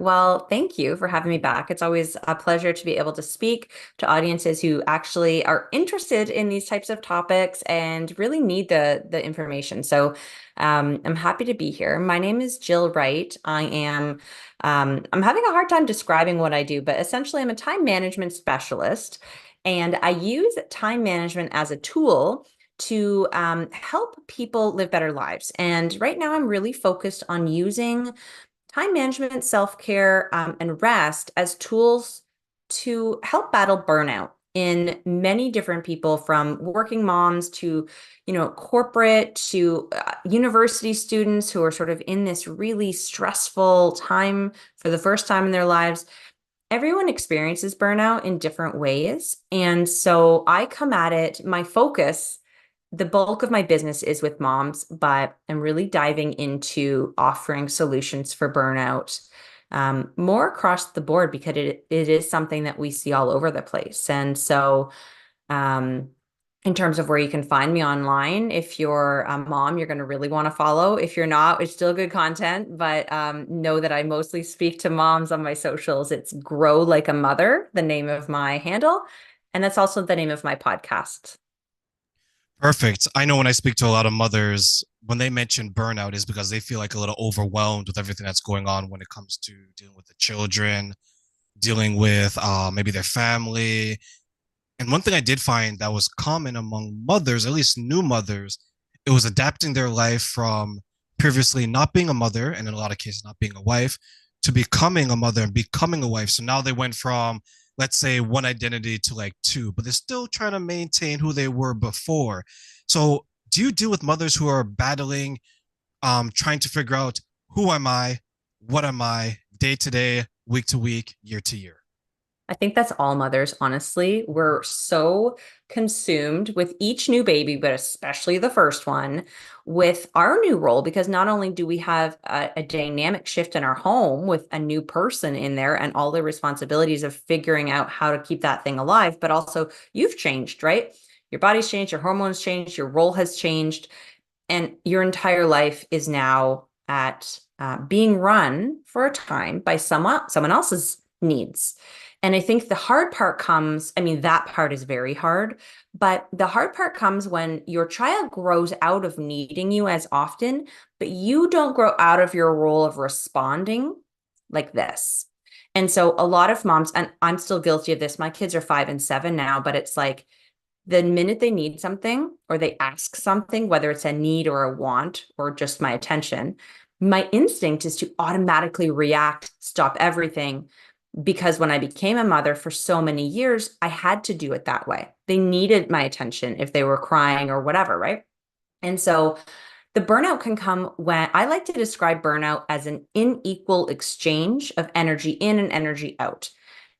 Well, thank you for having me back. It's always a pleasure to be able to speak to audiences who actually are interested in these types of topics and really need the information. I'm happy to be here. My name is Jill Wright. I'm having a hard time describing what I do, but essentially I'm a time management specialist, and I use time management as a tool to help people live better lives. And right now I'm really focused on using time management, self-care, and rest as tools to help battle burnout in many different people, from working moms to, corporate to university students who are sort of in this really stressful time for the first time in their lives. Everyone experiences burnout in different ways. And so I come at it, my focus, the bulk of my business is with moms, but I'm really diving into offering solutions for burnout, more across the board, because it is something that we see all over the place. Um, in terms of where you can find me online, if you're a mom, you're going to really want to follow. If you're not, it's still good content, but know that I mostly speak to moms on my socials. It's Grow Like a Mother, the name of my handle. And that's also the name of my podcast. Perfect. I know when I speak to a lot of mothers, when they mention burnout is because they feel like a little overwhelmed with everything that's going on when it comes to dealing with the children, dealing with maybe their family. And one thing I did find that was common among mothers, at least new mothers, it was adapting their life from previously not being a mother, and in a lot of cases not being a wife, to becoming a mother and becoming a wife. So now they went from, let's say, one identity to like two, but they're still trying to maintain who they were before. So do you deal with mothers who are battling, trying to figure out who am I, what am I, day to day, week to week, year to year? I think that's all mothers, honestly. We're so consumed with each new baby, but especially the first one, with our new role, because not only do we have a dynamic shift in our home with a new person in there and all the responsibilities of figuring out how to keep that thing alive, but also you've changed, right? Your body's changed, your hormones changed, your role has changed, and your entire life is now at being run for a time by someone else's needs. And I think the hard part comes, I mean, that part is very hard, but the hard part comes when your child grows out of needing you as often, but you don't grow out of your role of responding like this. And so a lot of moms, and I'm still guilty of this, my kids are 5 and 7 now, but it's like the minute they need something or they ask something, whether it's a need or a want or just my attention, my instinct is to automatically react, stop everything, because when I became a mother for so many years, I had to do it that way. They needed my attention if they were crying or whatever, right? And so the burnout can come when I like to describe burnout as an unequal exchange of energy in and energy out.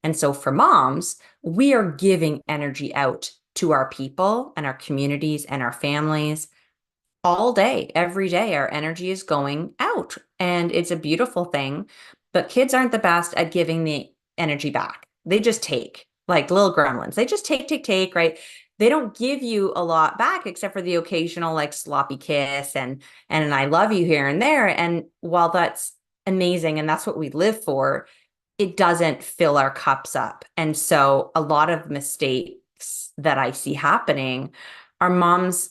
And so for moms, we are giving energy out to our people and our communities and our families all day, every day. Our energy is going out, and it's a beautiful thing. But kids aren't the best at giving the energy back. They just take, like little gremlins. They just take, take, take, right? They don't give you a lot back except for the occasional like sloppy kiss and an I love you here and there. And while that's amazing and that's what we live for, it doesn't fill our cups up. And so a lot of mistakes that I see happening are moms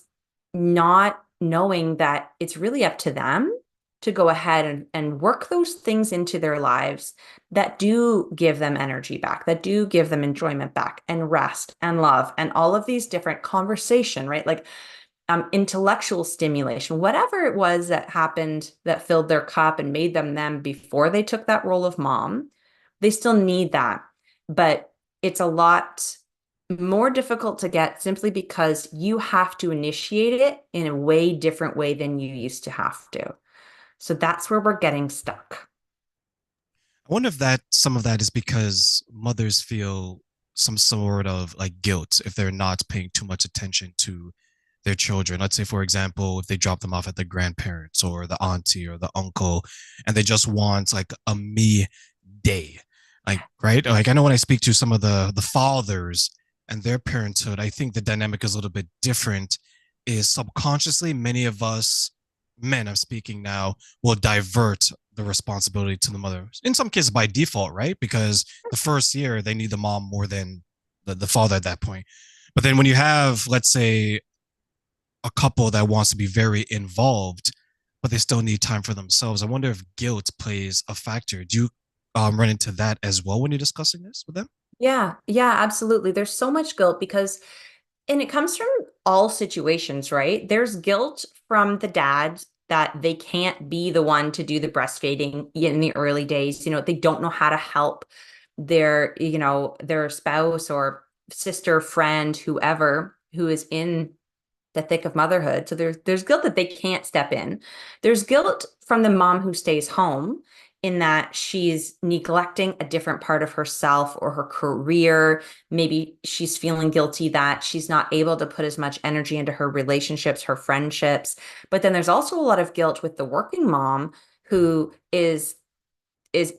not knowing that it's really up to them to go ahead and work those things into their lives that do give them energy back, that do give them enjoyment back and rest and love and all of these different conversation, right? Like intellectual stimulation, whatever it was that happened that filled their cup and made them before they took that role of mom, they still need that. But it's a lot more difficult to get simply because you have to initiate it in a way different way than you used to have to. So that's where we're getting stuck. I wonder if that some of that is because mothers feel some sort of like guilt if they're not paying too much attention to their children. Let's say, for example, if they drop them off at the grandparents or the auntie or the uncle, and they just want like a me day, like right. Like I know when I speak to some of the fathers and their parenthood, I think the dynamic is a little bit different. Is subconsciously many of us men, I'm speaking now, will divert the responsibility to the mother. In some cases by default, right? Because the first year they need the mom more than the father at that point. But then when you have, let's say, a couple that wants to be very involved, but they still need time for themselves, I wonder if guilt plays a factor. Do you run into that as well when you're discussing this with them? Yeah, yeah, absolutely. There's so much guilt because, and it comes from all situations, right? There's guilt from the dads that they can't be the one to do the breastfeeding in the early days. They don't know how to help their spouse or sister, friend, whoever who is in the thick of motherhood. So there's guilt that they can't step in. There's guilt from the mom who stays home in that she's neglecting a different part of herself or her career. Maybe she's feeling guilty that she's not able to put as much energy into her relationships, her friendships. But then there's also a lot of guilt with the working mom who is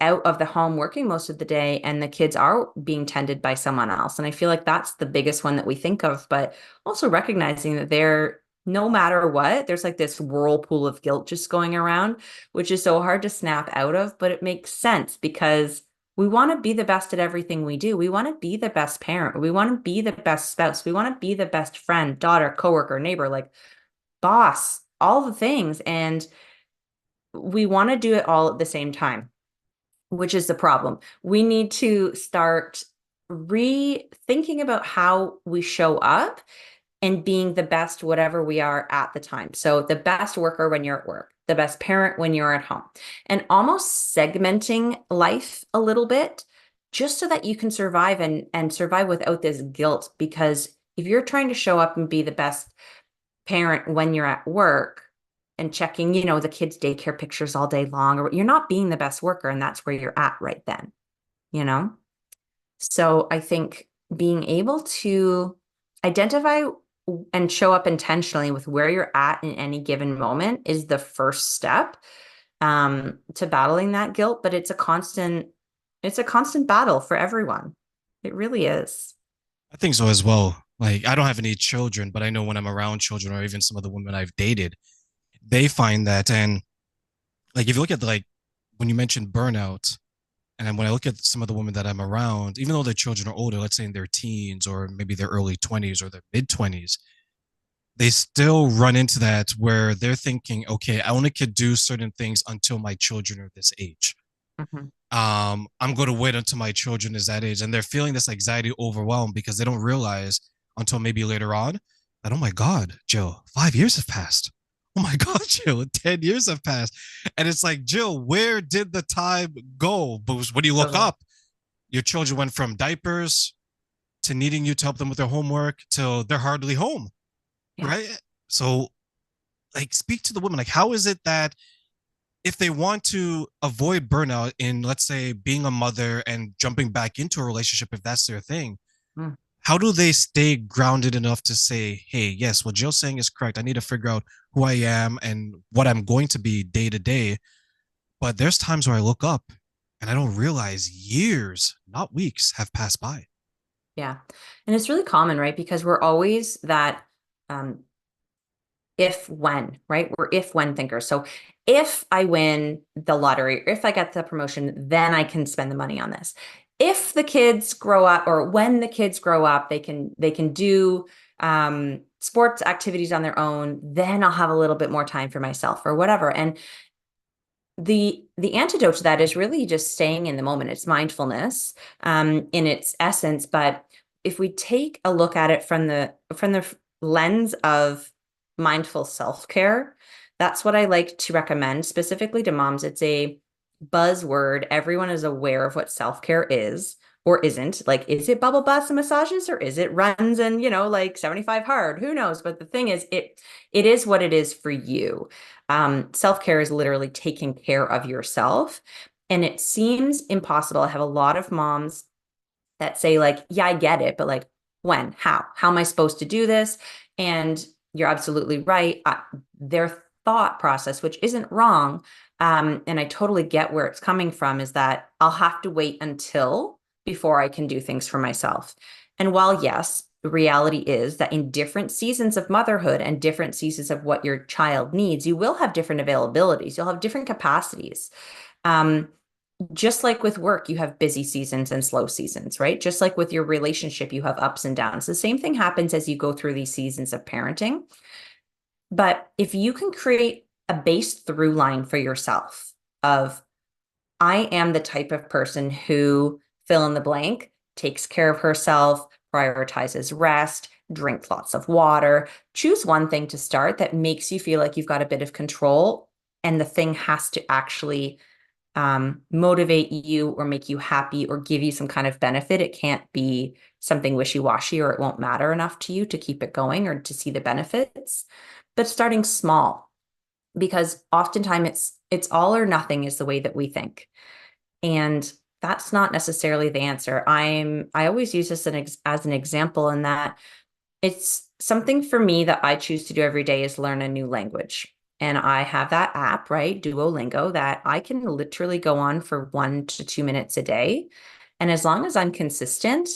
out of the home working most of the day and the kids are being tended by someone else. And I feel like that's the biggest one that we think of, but also recognizing that no matter what, there's like this whirlpool of guilt just going around, which is so hard to snap out of, but it makes sense because we want to be the best at everything we do. We want to be the best parent. We want to be the best spouse. We want to be the best friend, daughter, coworker, neighbor, like boss, all the things. And we want to do it all at the same time, which is the problem. We need to start rethinking about how we show up and being the best whatever we are at the time. So the best worker when you're at work, the best parent when you're at home, and almost segmenting life a little bit just so that you can survive and survive without this guilt. Because if you're trying to show up and be the best parent when you're at work and checking, the kids' daycare pictures all day long, or you're not being the best worker, and that's where you're at right then, you know? So I think being able to identify and show up intentionally with where you're at in any given moment is the first step to battling that guilt, but it's a constant battle for everyone. It really is. I think so as well. Like, I don't have any children, but I know when I'm around children or even some of the women I've dated, they find that. And like, if you look at like when you mentioned burnout, and then when I look at some of the women that I'm around, even though their children are older, let's say in their teens or maybe their early 20s or their mid 20s, they still run into that where they're thinking, okay, I only could do certain things until my children are this age. Mhm. I'm going to wait until my children is that age. And they're feeling this anxiety overwhelmed because they don't realize until maybe later on that, oh my God, Jill, 5 years have passed. Oh my God, Jill, 10 years have passed. And it's like, Jill, where did the time go? But when you look Totally. up, your children went from diapers to needing you to help them with their homework till they're hardly home, Yeah. right? So, like, speak to the women. Like, how is it that if they want to avoid burnout in, let's say, being a mother and jumping back into a relationship, if that's their thing, Mm. how do they stay grounded enough to say, hey, yes, what Jill's saying is correct. I need to figure out who I am and what I'm going to be day to day. But there's times where I look up and I don't realize years, not weeks, have passed by. Yeah. And it's really common, right? Because we're always that um, if when, right? We're if when thinkers. So if I win the lottery, if I get the promotion, then I can spend the money on this. If the kids grow up, or when the kids grow up, they can do sports activities on their own, then I'll have a little bit more time for myself or whatever. And the antidote to that is really just staying in the moment. It's mindfulness in its essence. But if we take a look at it from the lens of mindful self-care, that's what I like to recommend specifically to moms. It's a buzzword. Everyone is aware of what self-care is or isn't. Like, is it bubble baths and massages, or is it runs and, like 75 hard? Who knows? But the thing is, it is what it is for you. Self-care is literally taking care of yourself. And it seems impossible. I have a lot of moms that say, like, yeah, I get it, but like, when, how am I supposed to do this? And you're absolutely right. Their thought process, which isn't wrong, and I totally get where it's coming from, is that I'll have to wait until before I can do things for myself. And while yes, the reality is that in different seasons of motherhood and different seasons of what your child needs, you will have different availabilities. You'll have different capacities. Um, just like with work, you have busy seasons and slow seasons, right? Just like with your relationship, you have ups and downs. The same thing happens as you go through these seasons of parenting. But if you can create a base through line for yourself of, I am the type of person who fill in the blank, takes care of herself, prioritizes rest, drink lots of water. Choose one thing to start that makes you feel like you've got a bit of control, and the thing has to actually motivate you or make you happy or give you some kind of benefit. It can't be something wishy-washy, or it won't matter enough to you to keep it going or to see the benefits. But starting small, because oftentimes it's all or nothing is the way that we think. And that's not necessarily the answer. I always use this as an example in that it's something for me that I choose to do every day is learn a new language. And I have that app, right? Duolingo, that I can literally go on for 1 to 2 minutes a day. And as long as I'm consistent,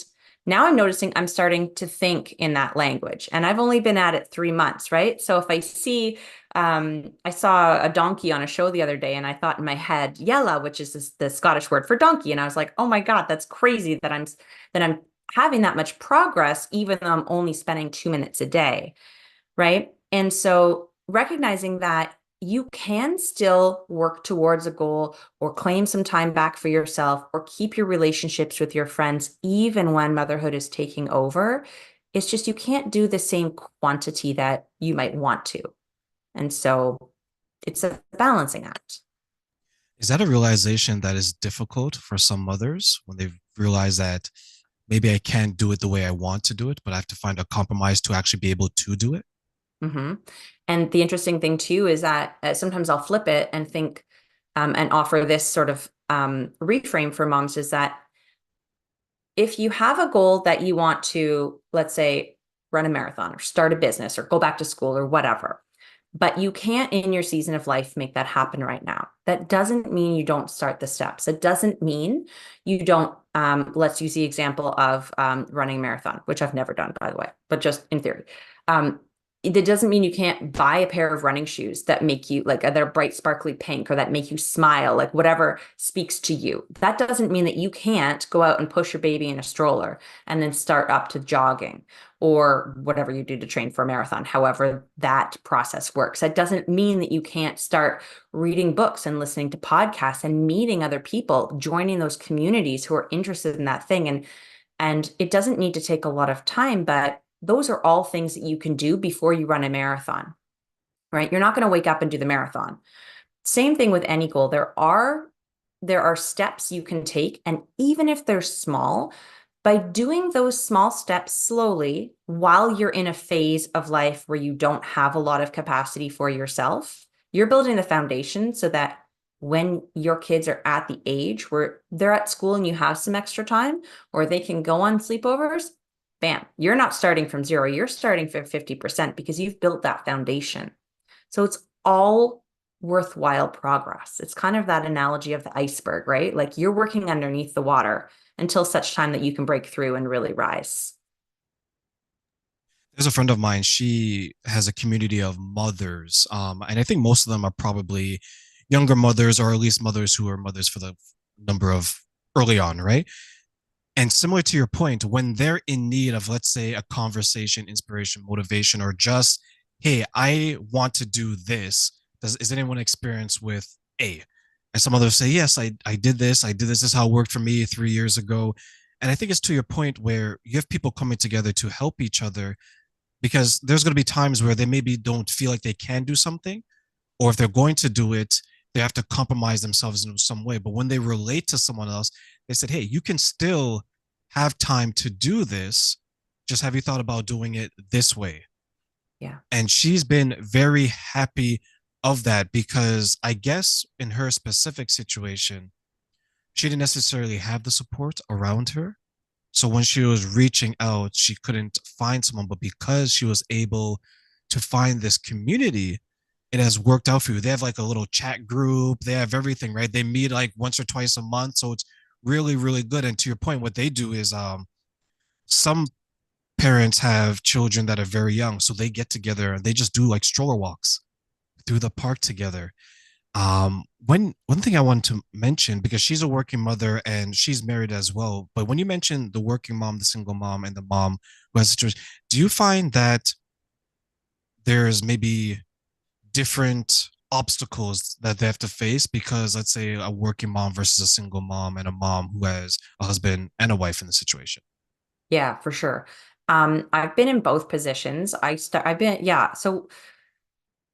now I'm noticing I'm starting to think in that language. And I've only been at it 3 months, right? So if I see, I saw a donkey on a show the other day, and I thought in my head, yella, which is the Scottish word for donkey. And I was like, oh my God, that's crazy that I'm having that much progress, even though I'm only spending 2 minutes a day, right? And so recognizing that you can still work towards a goal or claim some time back for yourself or keep your relationships with your friends, even when motherhood is taking over. It's just you can't do the same quantity that you might want to. And so it's a balancing act. Is that a realization that is difficult for some mothers when they realize that maybe I can't do it the way I want to do it, but I have to find a compromise to actually be able to do it? hmm And the interesting thing too is that sometimes I'll flip it and think and offer this sort of reframe for moms is that if you have a goal that you want to, let's say, run a marathon or start a business or go back to school or whatever, but you can't in your season of life make that happen right now. That doesn't mean you don't start the steps. It doesn't mean you don't, let's use the example of running a marathon, which I've never done, by the way, but just in theory. Um, it doesn't mean you can't buy a pair of running shoes that make you like they're bright, sparkly pink or that make you smile, like whatever speaks to you. That doesn't mean that you can't go out and push your baby in a stroller and then start up to jogging or whatever you do to train for a marathon, however that process works. That doesn't mean that you can't start reading books and listening to podcasts and meeting other people, joining those communities who are interested in that thing. And it doesn't need to take a lot of time, but those are all things that you can do before you run a marathon, right? You're not going to wake up and do the marathon. Same thing with any goal. There are steps you can take, and even if they're small, by doing those small steps slowly while you're in a phase of life where you don't have a lot of capacity for yourself, you're building the foundation so that when your kids are at the age where they're at school and you have some extra time or they can go on sleepovers, bam, you're not starting from zero. You're starting from 50% because you've built that foundation. So it's all worthwhile progress. It's kind of that analogy of the iceberg, right? Like you're working underneath the water until such time that you can break through and really rise. There's a friend of mine. She has a community of mothers, and I think most of them are probably younger mothers, or at least mothers who are mothers for the number of early on, right? And similar to your point, when they're in need of, let's say, a conversation, inspiration, motivation, or just, hey, I want to do this. Is anyone experienced with A? And some others say, yes, I did this. I did this. This is how it worked for me 3 years ago. And I think it's to your point where you have people coming together to help each other because there's going to be times where they maybe don't feel like they can do something, or if they're going to do it, they have to compromise themselves in some way. But when they relate to someone else, they said, hey, you can still have time to do this. Just have you thought about doing it this way? Yeah. And she's been very happy of that because I guess in her specific situation, she didn't necessarily have the support around her. So when she was reaching out, she couldn't find someone, but because she was able to find this community, it has worked out for you. They have like a little chat group, they have everything, right? They meet like once or twice a month. So it's really, really good. And to your point, what they do is some parents have children that are very young, so they get together and they just do like stroller walks through the park together. When one thing I want to mention, because she's a working mother and she's married as well, but when you mentioned the working mom, the single mom, and the mom who has situation, do you find that there's maybe different obstacles that they have to face because let's say a working mom versus a single mom and a mom who has a husband and a wife in the situation? Yeah, for sure. I've been in both positions. I've been, yeah. So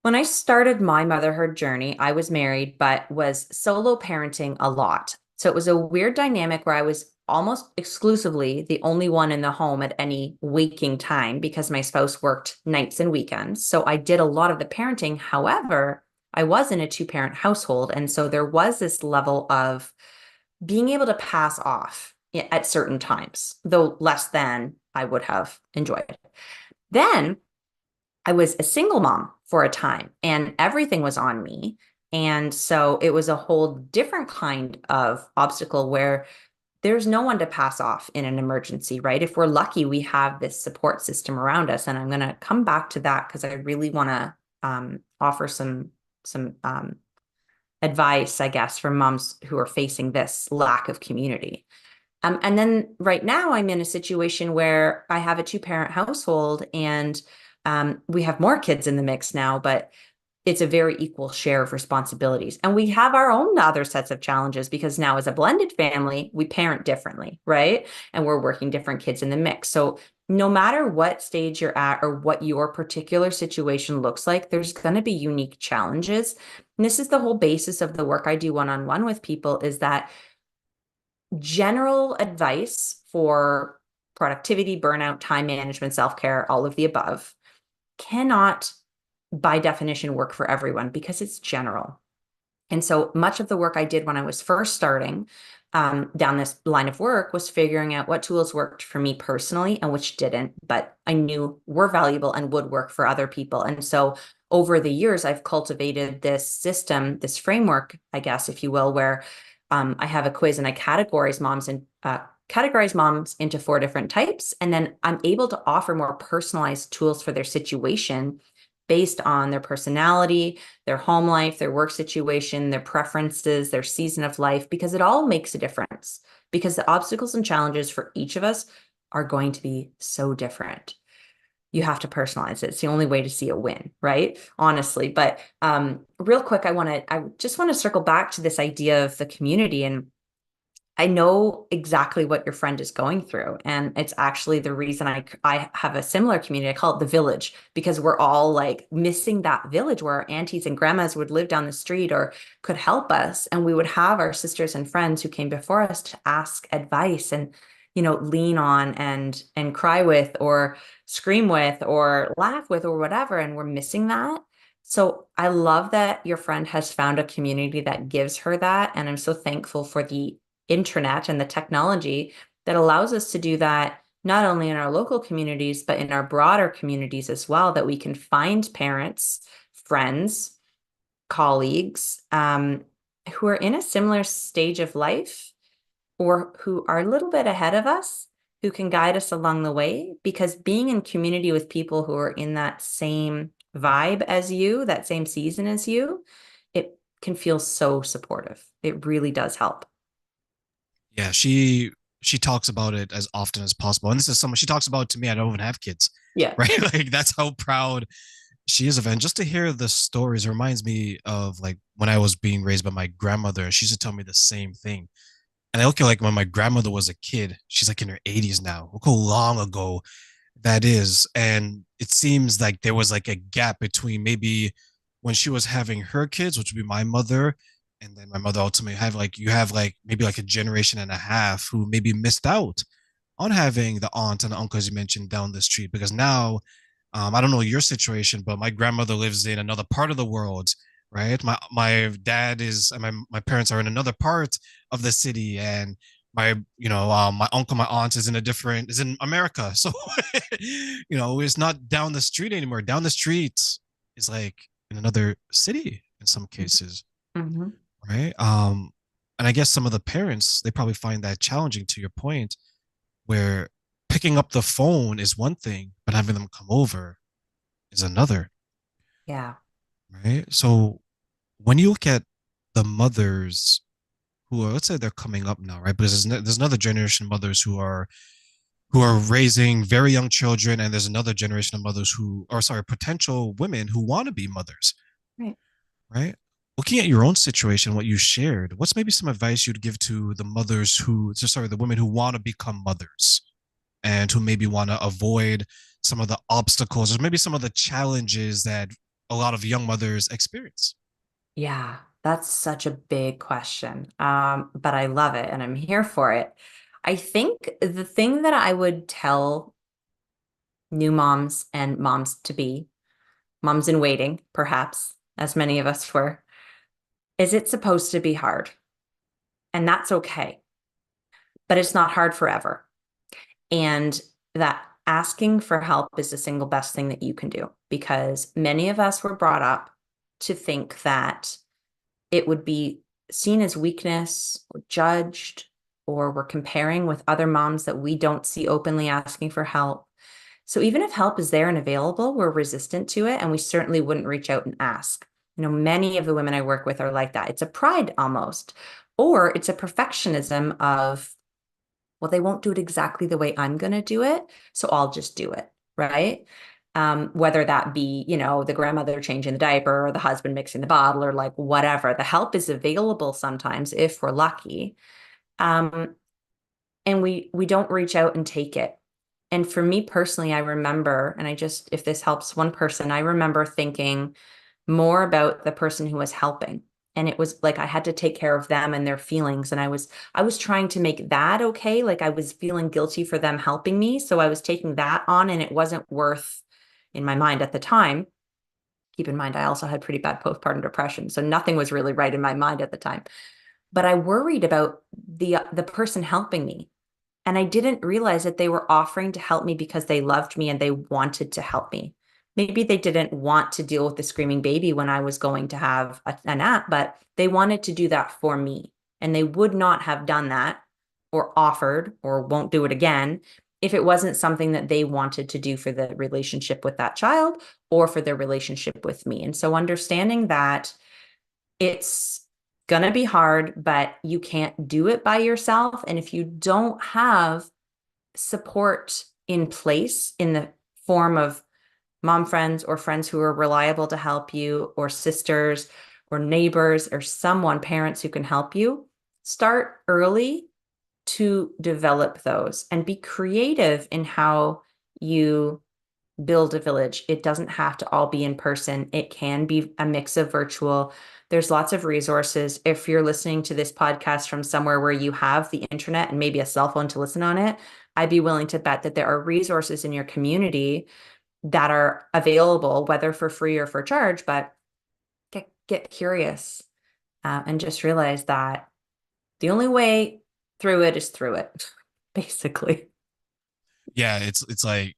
when I started my motherhood journey, I was married, but was solo parenting a lot. So it was a weird dynamic where I was almost exclusively the only one in the home at any waking time because my spouse worked nights and weekends. So I did a lot of the parenting. However, I was in a two-parent household. And so there was this level of being able to pass off at certain times, though less than I would have enjoyed. Then I was a single mom for a time and everything was on me. And so it was a whole different kind of obstacle where there's no one to pass off in an emergency, right? If we're lucky, we have this support system around us. And I'm going to come back to that because I really want to offer some advice, I guess, for moms who are facing this lack of community. And then right now, I'm in a situation where I have a two-parent household and we have more kids in the mix now, but it's a very equal share of responsibilities. And we have our own other sets of challenges because now, as a blended family, we parent differently, right? And we're working different kids in the mix. So, no matter what stage you're at or what your particular situation looks like, there's going to be unique challenges. And this is the whole basis of the work I do one-on-one with people is that general advice for productivity, burnout, time management, self-care, all of the above cannot, by definition, work for everyone because it's general. And so much of the work I did when I was first starting down this line of work was figuring out what tools worked for me personally and which didn't, but I knew were valuable and would work for other people. And so over the years, I've cultivated this system, this framework, I guess, if you will, where I have a quiz and I categorize moms into four different types, and then I'm able to offer more personalized tools for their situation based on their personality, their home life, their work situation, their preferences, their season of life, because it all makes a difference. Because the obstacles and challenges for each of us are going to be so different. You have to personalize it. It's the only way to see a win, right? Honestly. But real quick, I just want to circle back to this idea of the community. And I know exactly what your friend is going through. And it's actually the reason I have a similar community. I call it the village because we're all like missing that village where our aunties and grandmas would live down the street or could help us. And we would have our sisters and friends who came before us to ask advice and, lean on and cry with or scream with or laugh with or whatever. And we're missing that. So I love that your friend has found a community that gives her that. And I'm so thankful for the internet and the technology that allows us to do that not only in our local communities, but in our broader communities as well, that we can find parents, friends, colleagues who are in a similar stage of life or who are a little bit ahead of us, who can guide us along the way. Because being in community with people who are in that same vibe as you, that same season as you, it can feel so supportive. It really does help. Yeah, she talks about it as often as possible. And this is someone she talks about to me. I don't even have kids, Yeah. right? Like that's how proud she is of it. And just to hear the stories reminds me of like when I was being raised by my grandmother. She used to tell me the same thing. And I look at like when my grandmother was a kid, she's like in her 80s now. Look how long ago that is. And it seems like there was like a gap between maybe when she was having her kids, which would be my mother, and then my mother ultimately have like you have like maybe like a generation and a half who maybe missed out on having the aunt and the uncles you mentioned down the street because now I don't know your situation, but my grandmother lives in another part of the world, right? My dad is and my parents are in another part of the city, and my uncle, my aunt is in America, so it's not down the street anymore. Down the street is like in another city in some cases, Mhm. right? And I guess some of the parents they probably find that challenging to your point where picking up the phone is one thing, but having them come over is another, Yeah. right? So when you look at the mothers who are, let's say they're coming up now, right? Because there's another generation of mothers who are raising very young children, and there's another generation of mothers who, or sorry, potential women who want to be mothers, Right. right? Looking at your own situation, what you shared, what's maybe some advice you'd give to the mothers who, so sorry, the women who want to become mothers and who maybe want to avoid some of the obstacles or maybe some of the challenges that a lot of young mothers experience? Yeah, that's such a big question. But I love it and I'm here for it. I think the thing that I would tell new moms and moms to be, moms in waiting, perhaps, as many of us were, is it's supposed to be hard. And that's okay. But it's not hard forever. And that asking for help is the single best thing that you can do because many of us were brought up to think that it would be seen as weakness or judged, or we're comparing with other moms that we don't see openly asking for help. So even if help is there and available, we're resistant to it, and we certainly wouldn't reach out and ask. Many of the women I work with are like that. It's a pride almost, or it's a perfectionism of, well, they won't do it exactly the way I'm going to do it, so I'll just do it, right? Whether that be, the grandmother changing the diaper or the husband mixing the bottle or like whatever. The help is available sometimes if we're lucky. Um, and we don't reach out and take it. And for me personally, I remember, and if this helps one person, I remember thinking more about the person who was helping. And it was like I had to take care of them and their feelings. And I was trying to make that okay. Like I was feeling guilty for them helping me. So I was taking that on and it wasn't worth in my mind at the time. Keep in mind, I also had pretty bad postpartum depression. So nothing was really right in my mind at the time. But I worried about the person helping me. And I didn't realize that they were offering to help me because they loved me and they wanted to help me. Maybe they didn't want to deal with the screaming baby when I was going to have a nap, but they wanted to do that for me. And they would not have done that or offered or won't do it again if it wasn't something that they wanted to do for the relationship with that child or for their relationship with me. And so understanding that it's gonna be hard, but you can't do it by yourself. And if you don't have support in place in the form of mom friends or friends who are reliable to help you, or sisters or neighbors or someone, parents who can help you, start early to develop those and be creative in how you build a village. It doesn't have to all be in person. It can be a mix of virtual. There's lots of resources. If you're listening to this podcast from somewhere where you have the internet and maybe a cell phone to listen on it, I'd be willing to bet that there are resources in your community that are available, whether for free or for charge, but get curious and just realize that the only way through it is through it, basically. Yeah, it's like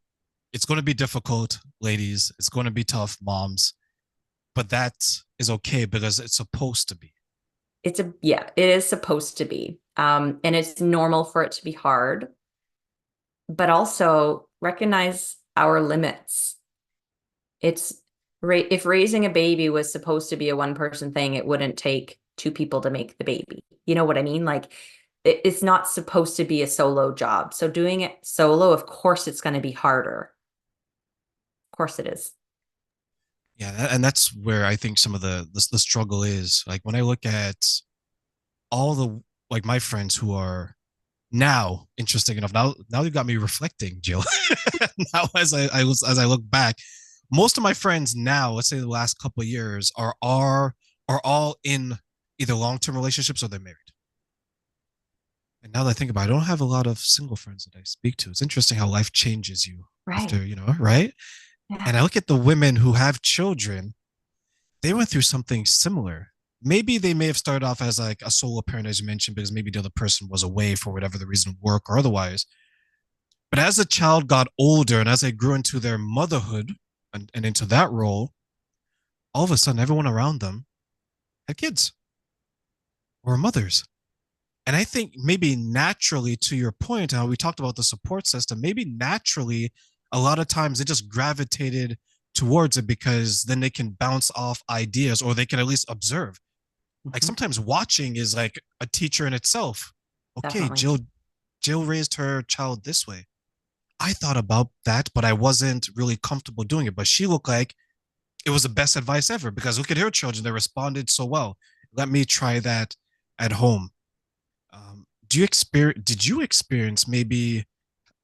it's going to be difficult, ladies. It's going to be tough, moms, but that is okay because it's supposed to be. Yeah, it is supposed to be. And it's normal for it to be hard, but also recognize our limits. It's if raising a baby was supposed to be a one person thing, it wouldn't take two people to make the baby. You know what I mean? Like it's not supposed to be a solo job. So doing it solo, of course, it's going to be harder. Of course it is. Yeah, and that's where I think some of the struggle is. Like when I look at all the like my friends who are now interesting enough. Now you got me reflecting, Jill. Now as I look back, most of my friends now, let's say the last couple of years, are all in either long term relationships or they're married. And now that I think about it, I don't have a lot of single friends that I speak to. It's interesting how life changes you Right. after, right? Yeah. And I look at the women who have children, they went through something similar. Maybe they may have started off as like a solo parent, as you mentioned, because maybe the other person was away for whatever the reason, work or otherwise. But as the child got older and as they grew into their motherhood and into that role, all of a sudden everyone around them had kids or mothers. And I think maybe naturally, to your point, how we talked about the support system, maybe naturally, a lot of times it just gravitated towards it because then they can bounce off ideas or they can at least observe. Like Mhm. sometimes watching is like a teacher in itself. Okay, Definitely. Jill raised her child this way. I thought about that, but I wasn't really comfortable doing it. But she looked like it was the best advice ever because look at her children; they responded so well. Let me try that at home. Did you experience maybe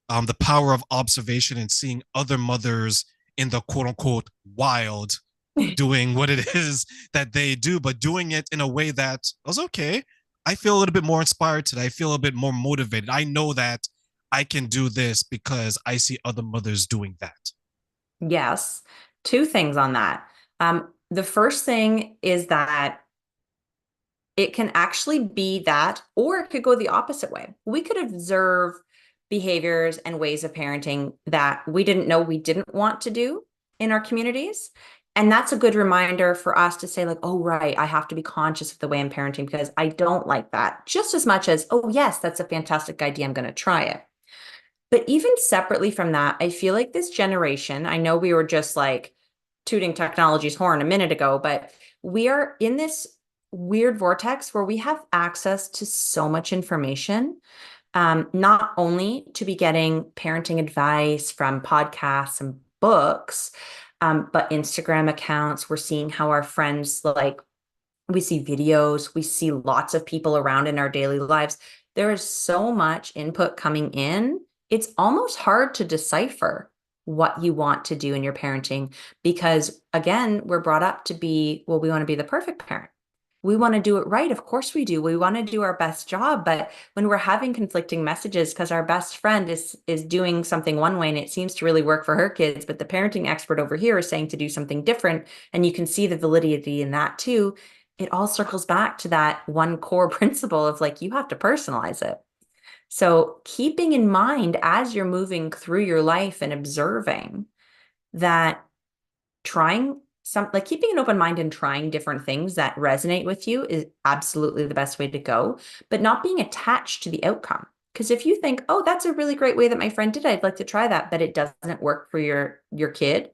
the power of observation and seeing other mothers in the quote unquote wild doing what it is that they do, but doing it in a way that was okay. I feel a little bit more inspired today. I feel a bit more motivated. I know that I can do this because I see other mothers doing that. Yes. Two things on that. The first thing is that it can actually be that, or it could go the opposite way. We could observe behaviors and ways of parenting that we didn't know we didn't want to do in our communities. And that's a good reminder for us to say, like, oh, right, I have to be conscious of the way I'm parenting because I don't like that just as much as, oh, yes, that's a fantastic idea. I'm going to try it. But even separately from that, I feel like this generation, I know we were just like tooting technology's horn a minute ago, but we are in this weird vortex where we have access to so much information, not only to be getting parenting advice from podcasts and books, but Instagram accounts. We're seeing how our friends like we see videos, we see lots of people around in our daily lives. There is so much input coming in. It's almost hard to decipher what you want to do in your parenting because, again, we're brought up to be, well, we want to be the perfect parent. We want to do it right. Of course we do. We want to do our best job, but when we're having conflicting messages because our best friend is doing something one way and it seems to really work for her kids, but the parenting expert over here is saying to do something different, and you can see the validity in that too, it all circles back to that one core principle of like, you have to personalize it. So, keeping in mind as you're moving through your life and observing that trying like keeping an open mind and trying different things that resonate with you is absolutely the best way to go, but not being attached to the outcome. Because if you think, oh, that's a really great way that my friend did, I'd like to try that, but it doesn't work for your kid,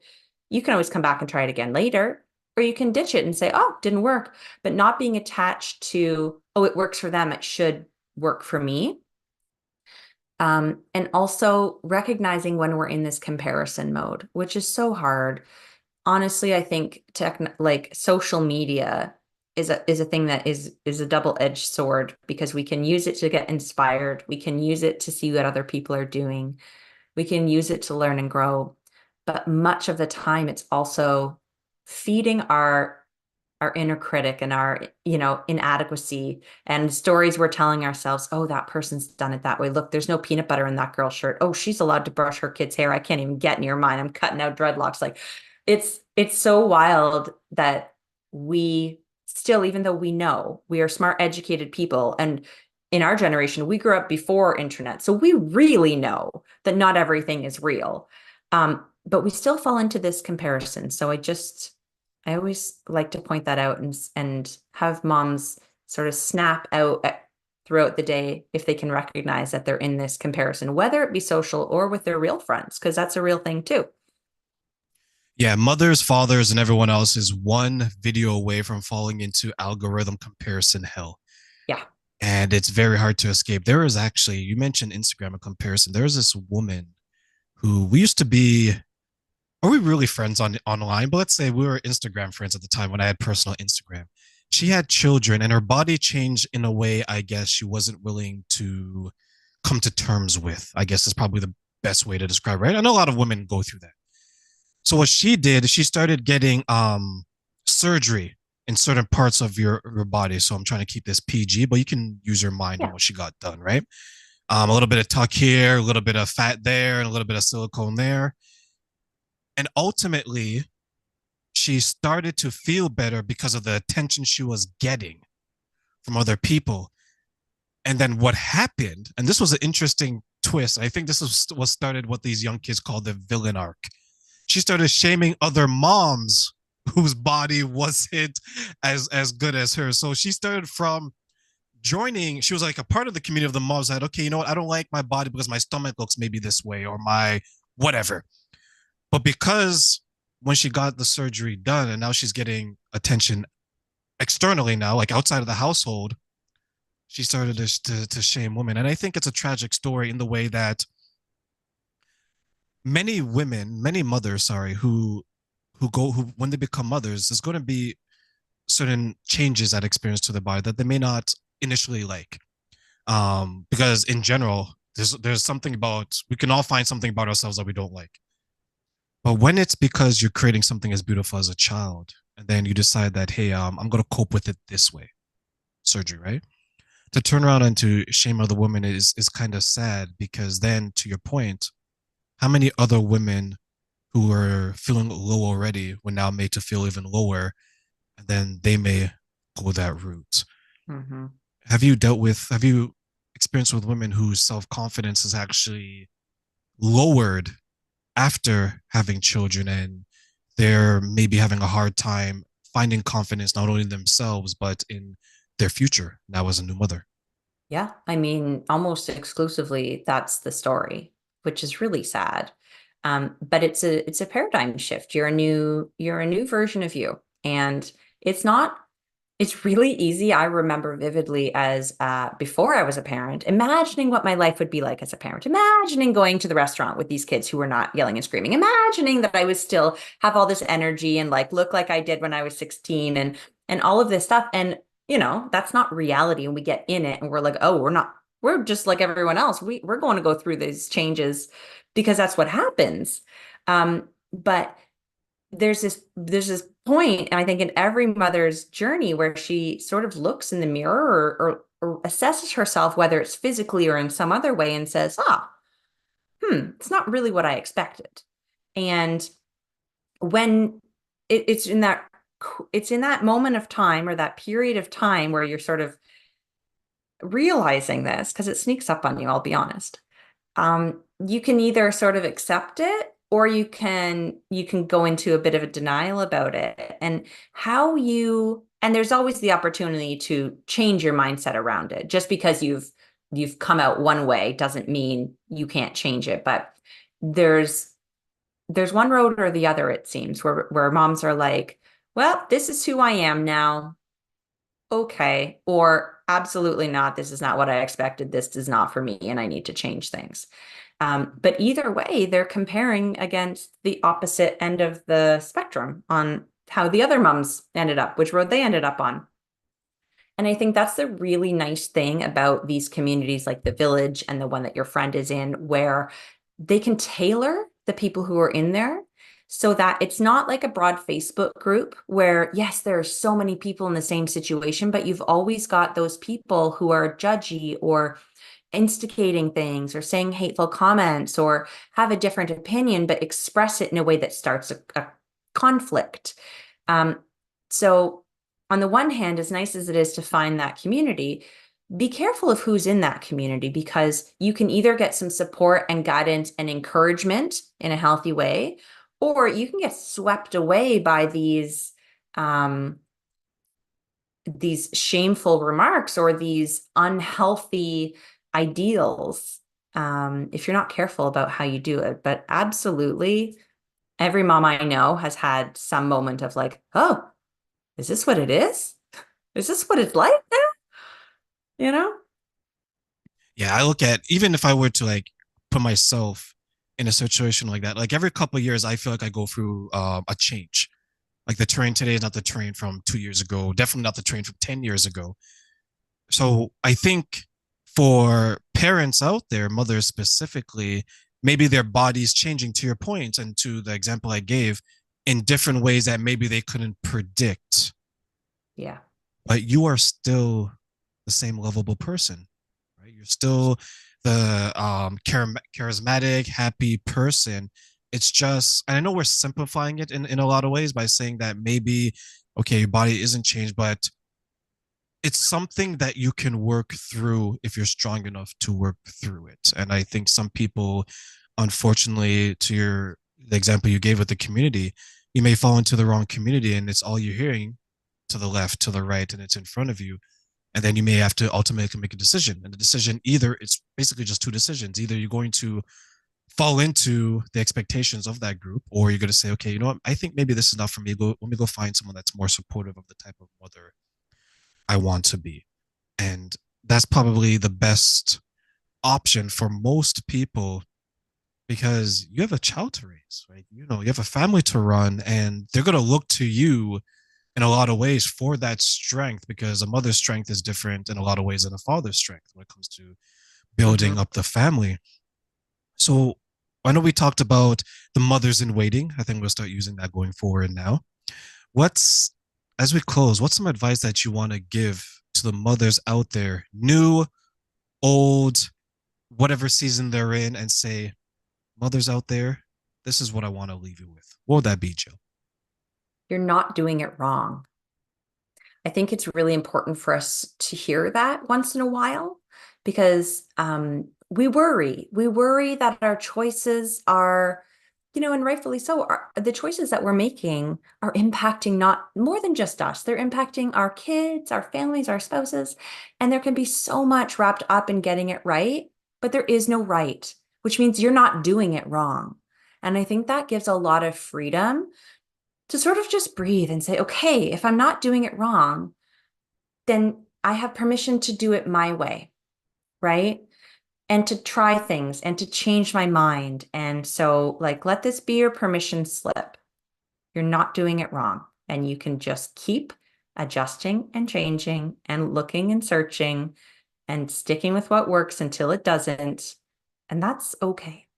you can always come back and try it again later. Or you can ditch it and say, oh, didn't work, but not being attached to, oh, it works for them, it should work for me. And also recognizing when we're in this comparison mode, which is so hard. Honestly, I think like social media is a thing that is a double-edged sword because we can use it to get inspired. We can use it to see what other people are doing. We can use it to learn and grow. But much of the time, it's also feeding our inner critic and our, inadequacy and stories we're telling ourselves, oh, that person's done it that way. Look, there's no peanut butter in that girl's shirt. Oh, she's allowed to brush her kid's hair. I can't even get near mine. I'm cutting out dreadlocks. Like it's so wild that we still, even though we know we are smart, educated people, and in our generation, we grew up before internet. So we really know that not everything is real. But we still fall into this comparison. So I always like to point that out and have moms sort of snap out throughout the day if they can recognize that they're in this comparison, whether it be social or with their real friends, because that's a real thing too. Yeah, mothers, fathers, and everyone else is one video away from falling into algorithm comparison hell. Yeah. And it's very hard to escape. There is actually, you mentioned Instagram and comparison. There's this woman who we used to be, are we really friends on online? But let's say we were Instagram friends at the time when I had personal Instagram. She had children and her body changed in a way I guess she wasn't willing to come to terms with. I guess is probably the best way to describe it, right? I know a lot of women go through that. So what she did, she started getting surgery in certain parts of your body. So I'm trying to keep this PG, but you can use your mind on Yeah. what she got done, right? A little bit of tuck here, a little bit of fat there, and a little bit of silicone there. And ultimately, she started to feel better because of the attention she was getting from other people. And then what happened, and this was an interesting twist. I think this was what started what these young kids call the villain arc. She started shaming other moms whose body wasn't as good as hers. So she started from joining, she was like a part of the community of the moms that, okay, you know what, I don't like my body because my stomach looks maybe this way or my whatever. But because when she got the surgery done and now she's getting attention externally now, like outside of the household, she started to shame women. And I think it's a tragic story in the way that many women, many mothers, sorry, who when they become mothers, there's going to be certain changes that experience to their body that they may not initially like. Because in general, there's something about we can all find something about ourselves that we don't like. But when it's because you're creating something as beautiful as a child, and then you decide that, hey, I'm gonna cope with it this way, surgery, right? To turn around and to shame other women is kind of sad because then, to your point, how many other women who are feeling low already were now made to feel even lower, and then they may go that route. Hmm. Have you experienced with women whose self confidence is actually lowered after having children and they're maybe having a hard time finding confidence not only in themselves but in their future now as a new mother? Yeah, I mean, almost exclusively that's the story, which is really sad. But it's a paradigm shift. You're a new version of you. And it's not it's really easy. I remember vividly as before I was a parent, imagining what my life would be like as a parent, imagining going to the restaurant with these kids who were not yelling and screaming, imagining that I would still have all this energy and like look like I did when I was 16 and all of this stuff. And that's not reality. And we get in it and we're like, oh, we're just like everyone else. We're going to go through these changes because that's what happens. But there's this point, and I think in every mother's journey where she sort of looks in the mirror or assesses herself, whether it's physically or in some other way, and says, it's not really what I expected. And when it's in that moment of time or that period of time where you're sort of realizing this, because it sneaks up on you, I'll be honest. You can either sort of accept it or you can go into a bit of a denial about it. And there's always the opportunity to change your mindset around it. Just because you've come out one way doesn't mean you can't change it. But there's there's one road or the other, it seems, where moms are like, well, this is who I am now. Okay. Or absolutely not. This is not what I expected. This is not for me, and I need to change things. But either way, they're comparing against the opposite end of the spectrum on how the other moms ended up, which road they ended up on. And I think that's the really nice thing about these communities like the village and the one that your friend is in, where they can tailor the people who are in there so that it's not like a broad Facebook group where, yes, there are so many people in the same situation, but you've always got those people who are judgy or instigating things or saying hateful comments or have a different opinion, but express it in a way that starts a conflict. Um, so, on the one hand, as nice as it is to find that community, be careful of who's in that community because you can either get some support and guidance and encouragement in a healthy way, or you can get swept away by these shameful remarks or these unhealthy ideals, if you're not careful about how you do it. But absolutely, every mom I know has had some moment of like, oh, is this what it is? Is this what it's like now? You know? Yeah, I look at, even if I were to like put myself in a situation like that, like every couple of years I feel like I go through a change. Like the train today is not the train from 2 years ago, definitely not the train from 10 years ago. So I think for parents out there, mothers specifically, maybe their body's changing, to your point and to the example I gave, in different ways that maybe they couldn't predict. Yeah. But you are still the same lovable person, right? You're still the charismatic, happy person. It's just, and I know we're simplifying it in a lot of ways by saying that maybe, okay, your body isn't changed, but it's something that you can work through if you're strong enough to work through it. And I think some people, unfortunately, to the example you gave with the community, you may fall into the wrong community and it's all you're hearing to the left, to the right, and it's in front of you. And then you may have to ultimately make a decision. And the decision, either it's basically just two decisions. Either you're going to fall into the expectations of that group, or you're going to say, okay, you know what? I think maybe this is not for me. Let me go find someone that's more supportive of the type of mother I want to be. And that's probably the best option for most people because you have a child to raise, right? You know, you have a family to run, and they're going to look to you in a lot of ways for that strength because a mother's strength is different in a lot of ways than a father's strength when it comes to building Mhm. up the family. So I know we talked about the mothers in waiting. I think we'll start using that going forward now. What's, as we close, what's some advice that you want to give to the mothers out there, new, old, whatever season they're in, and say, mothers out there, this is what I want to leave you with? What would that be, Jill? You're not doing it wrong. I think it's really important for us to hear that once in a while because we worry. We worry that our choices are, and rightfully so, the choices that we're making are impacting not more than just us. They're impacting our kids, our families, our spouses. And there can be so much wrapped up in getting it right, but there is no right, which means you're not doing it wrong. And I think that gives a lot of freedom to sort of just breathe and say, okay, if I'm not doing it wrong, then I have permission to do it my way, right? And to try things and to change my mind. And so, like, let this be your permission slip. You're not doing it wrong. And you can just keep adjusting and changing and looking and searching and sticking with what works until it doesn't. And that's okay.